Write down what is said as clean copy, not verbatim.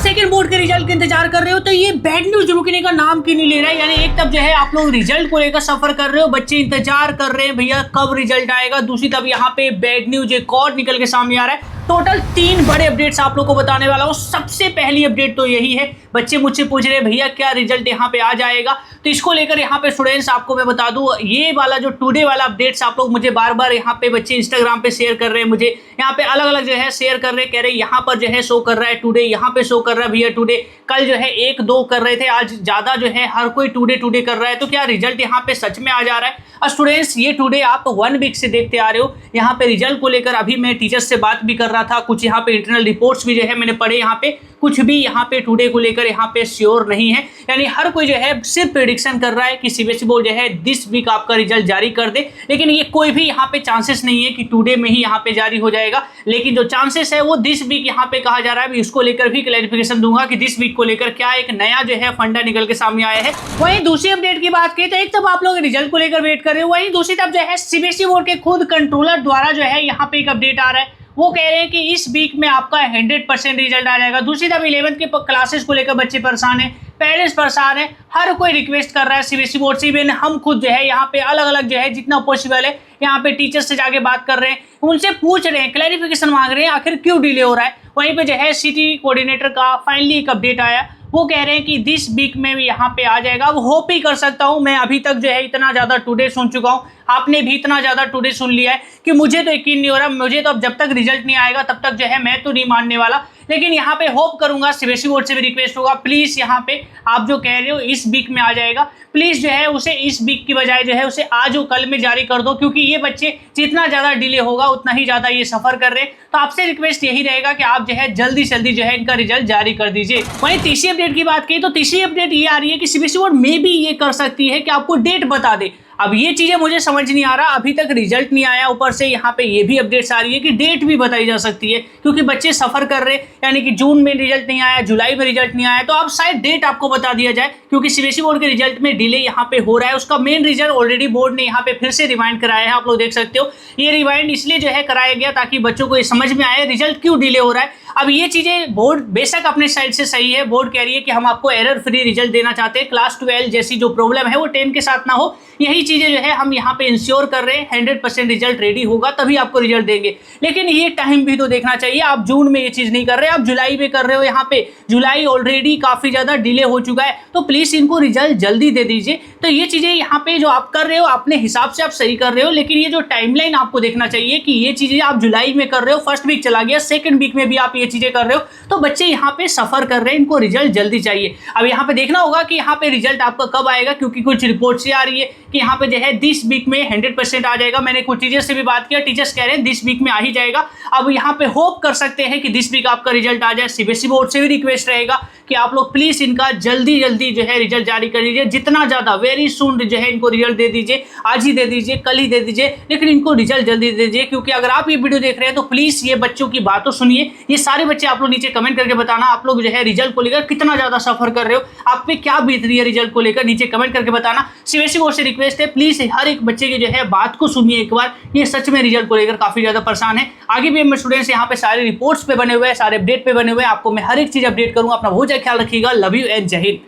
Second board के result का इंतजार कर रहे हो तो ये बैड न्यूज रुकने का नाम क्यों नहीं ले रहा है। यानी एक तरफ जो है आप लोग रिजल्ट को लेकर सफर कर रहे हो, बच्चे इंतजार कर रहे हैं भैया कब रिजल्ट आएगा, दूसरी तरफ यहाँ पे बैड न्यूज एक और निकल के सामने आ रहा है। टोटल 3 बड़े अपडेट्स आप लोग को बताने वाला हूँ। सबसे पहली अपडेट तो यही है, बच्चे मुझसे पूछ रहे हैं भैया क्या रिजल्ट यहाँ पे आ जाएगा, तो इसको लेकर यहाँ पे स्टूडेंट्स आपको मैं बता दूं, ये वाला जो टुडे वाला अपडेट्स आप लोग मुझे बार बार यहाँ पे बच्चे इंस्टाग्राम पे शेयर कर रहे हैं, मुझे यहाँ पे अलग अलग जो है शेयर कर रहे हैं, कह रहे हैं यहाँ पर जो है शो कर रहा है टुडे, यहाँ पे शो कर रहा है भैया टुडे। कल जो है 1-2 कर रहे थे, आज ज्यादा जो है हर कोई टुडे टुडे कर रहा है। तो क्या रिजल्ट यहाँ पे सच में आ जा रहा है? स्टूडेंट्स ये टुडे आप 1 वीक से देखते आ रहे हो, यहाँ पे रिजल्ट को लेकर अभी मैं टीचर्स से बात भी कर रहा था, कुछ यहाँ पे इंटरनल रिपोर्ट्स भी जो है मैंने पढ़े, यहाँ पे कुछ भी यहाँ पे टुडे को लेकर यहाँ पे श्योर नहीं है। यानी हर कोई जो है सिर्फ प्रेडिक्शन कर रहा है कि सीबीएसई बोर्ड जो है दिस वीक आपका रिजल्ट जारी कर दे, लेकिन ये कोई भी यहाँ पे चांसेस नहीं है कि टुडे में ही यहाँ पे जारी हो जाएगा। लेकिन जो चांसेस है वो दिस वीक यहाँ पे कहा जा रहा है, उसको लेकर भी क्लैरिफिकेशन दूंगा कि दिस वीक को लेकर क्या एक नया जो है फंडा निकल के सामने आया है। वहीं दूसरी अपडेट की बात की तो एक तरफ आप लोग रिजल्ट को लेकर वेट कर रहे हो, वहीं दूसरी तरफ जो है सीबीएसई बोर्ड के खुद कंट्रोलर द्वारा जो है यहाँ पे एक अपडेट आ रहा है, वो कह रहे हैं कि इस वीक में आपका 100% रिजल्ट आ जाएगा। दूसरी तरफ 11th के क्लासेस को लेकर बच्चे परेशान हैं, पेरेंट्स परेशान है, हर कोई रिक्वेस्ट कर रहा है सीबीएसई बोर्ड से, इवन हम खुद जो है यहाँ पे अलग अलग जो है जितना पॉसिबल है यहाँ पे टीचर्स से जाके बात कर रहे हैं, उनसे पूछ रहे हैं, क्लैरिफिकेशन मांग रहे हैं आखिर क्यों डिले हो रहा है। वहीं पे जो है सिटी कोऑर्डिनेटर का फाइनली एक अपडेट आया, वो कह रहे हैं कि दिस वीक में भी यहाँ पे आ जाएगा। वो होप ही कर सकता हूँ, मैं अभी तक जो है इतना ज़्यादा टुडे सुन चुका हूँ, आपने भी इतना ज़्यादा टुडे सुन लिया है कि मुझे तो यकीन नहीं हो रहा। मुझे तो अब जब तक रिजल्ट नहीं आएगा तब तक जो है मैं तो नहीं मानने वाला, लेकिन यहाँ पे होप करूंगा, सीबीएसई बोर्ड से भी रिक्वेस्ट होगा प्लीज़ यहाँ पे आप जो कह रहे हो इस वीक में आ जाएगा, प्लीज़ जो है उसे इस वीक की बजाय जो है उसे आज और कल में जारी कर दो, क्योंकि ये बच्चे जितना ज़्यादा डिले होगा उतना ही ज़्यादा ये सफ़र कर रहे हैं। तो आपसे रिक्वेस्ट यही रहेगा कि आप जो है जल्दी से जल्दी जो है इनका रिजल्ट जारी कर दीजिए। वहीं तीसरी अपडेट की बात की तो तीसरी अपडेट ये आ रही है कि सीबीएसई बोर्ड में भी ये कर सकती है कि आपको डेट बता दे। अब ये चीजें मुझे समझ नहीं आ रहा, अभी तक रिजल्ट नहीं आया, ऊपर से यहाँ पे ये भी अपडेट्स आ रही है कि डेट भी बताई जा सकती है, क्योंकि बच्चे सफर कर रहे हैं। यानी कि जून में रिजल्ट नहीं आया, जुलाई में रिजल्ट नहीं आया, तो अब शायद डेट आपको बता दिया जाए, क्योंकि सीबीएसई बोर्ड के रिजल्ट में डिले यहाँ पे हो रहा है। उसका मेन रीजन ऑलरेडी बोर्ड ने यहाँ पे फिर से रिवाइंड कराया है, आप लोग देख सकते हो। ये रिवाइंड इसलिए जो है कराया गया ताकि बच्चों को ये समझ में आए रिजल्ट क्यों डिले हो रहा है। अब ये चीजें बोर्ड बेशक अपने साइड से सही है, बोर्ड कह रही है कि हम आपको एरर फ्री रिजल्ट देना चाहते हैं, क्लास 12 जैसी जो प्रॉब्लम है वो 10 के साथ ना हो, यही चीजें जो है हम यहाँ पे इंश्योर कर रहे हैं। 100% रिजल्ट रेडी होगा तभी आपको रिजल्ट देंगे, लेकिन ये टाइम भी तो देखना चाहिए। आप जून में ये चीज नहीं कर रहे, आप जुलाई में कर रहे हो, यहाँ पे जुलाई ऑलरेडी काफी ज्यादा डिले हो चुका है, तो प्लीज इनको रिजल्ट जल्दी दे दीजिए। तो ये चीजें यहाँ पे जो आप कर रहे हो अपने हिसाब से आप सही कर रहे हो, लेकिन ये जो टाइमलाइन आपको देखना चाहिए कि ये चीजें आप जुलाई में कर रहे हो, फर्स्ट वीक चला गया, सेकंड वीक में भी आप ये चीजें कर रहे हो, तो बच्चे यहाँ पे सफर कर रहे हैं, इनको रिजल्ट जल्दी चाहिए। अब यहाँ पे देखना होगा कि यहाँ पे रिजल्ट आपका कब आएगा, क्योंकि कुछ रिपोर्ट से आ रही है कि यहाँ पे जो है दिस वीक में 100% आ जाएगा। मैंने कुछ टीचर्स से भी बात किया, टीचर्स कह रहे हैं दिस वीक में आ ही जाएगा। अब यहाँ पे होप कर सकते हैं कि दिस वीक आपका रिजल्ट आ जाए। सीबीएसई बोर्ड से भी रिक्वेस्ट रहेगा कि आप लोग प्लीज इनका जल्दी जल्दी जो है रिजल्ट जारी कर दीजिए, जितना ज्यादा वेरी सून जो है इनको रिजल्ट दे दीजिए, आज ही दे दीजिए, कल ही दे दीजिए, लेकिन इनको रिजल्ट जल्दी दे दीजिए। क्योंकि अगर आप ये वीडियो देख रहे हैं तो प्लीज ये बच्चों की बातों सुनिए। ये सारे बच्चे आप लोग नीचे कमेंट करके बताना आप लोग जो है रिजल्ट को लेकर कितना ज्यादा सफर कर रहे हो, आप पे क्या बीत रही है रिजल्ट को लेकर, नीचे कमेंट करके बताना। सीबीएसई बोर्ड से रिक्वेस्ट है प्लीज हर एक बच्चे की जो है बात को सुनिए एक बार, ये सच में रिजल्ट को लेकर काफी ज्यादा परेशान है। आगे भी मेरे स्टूडेंट्स यहाँ पे सारे रिपोर्ट्स पे बने हुए हैं, सारे अपडेट पे बने हुए हैं, आपको मैं हर एक चीज अपडेट करूंगा। अपना बहुत ज्यादा ख्याल रखिएगा, लव यू एंड जय हिंद।